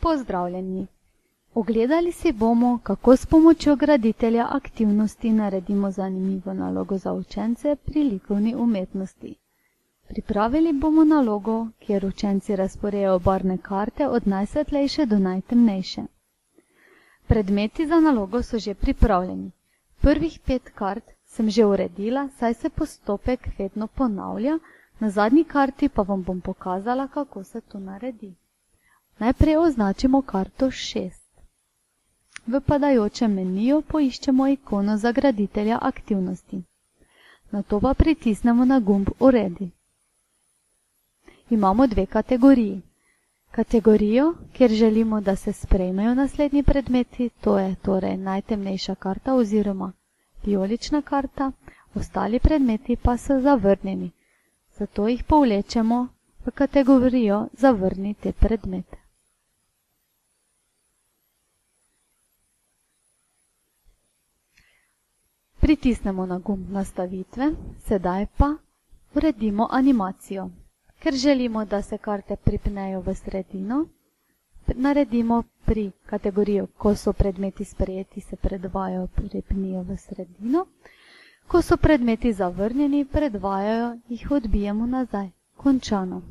Pozdravljeni! Ogledali si bomo, kako s pomočjo graditelja aktivnosti naredimo zanimivo nalogo za učence pri likovni umetnosti. Pripravili bomo nalogo, kjer učenci razporejajo barvne karte od najsvetlejše do najtemnejše. Predmeti za nalogo so že pripravljeni. Prvih 5 kart sem že uredila, saj se postopek vedno ponavlja, na zadnji karti pa vam bom pokazala, kako se to naredi. Najprej označimo karto 6. V padajočem meniju poiščemo ikono za graditelja aktivnosti. Nato pa pritisnemo na gumb Uredi. Imamo 2 kategoriji. Kategorijo, kjer želimo, da se sprejmejo naslednji predmeti, to je torej najtemnejša karta oziroma vijolična karta, ostali predmeti pa so zavrnjeni. Zato jih povlečemo v kategorijo Zavrni te predmete. Pritisnemo na gumb Nastavitve, sedaj pa uredimo animacijo. Ker želimo, da se karte pripnejo v sredino, naredimo pri kategorijo, ko so predmeti sprejeti, se predvajajo, pripnijo v sredino. Ko so predmeti zavrnjeni, predvajajo, jih odbijemo nazaj. Končano.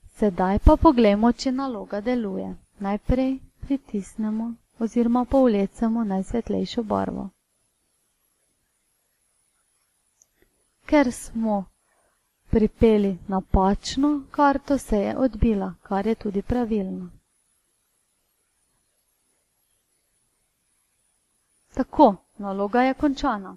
Sedaj pa poglejmo, če naloga deluje. Najprej pritisnemo oziroma povlecemo najsvetlejšo barvo. Ker smo pripeli napačno karto, se je odbila, kar je tudi pravilno. Tako, naloga je končana.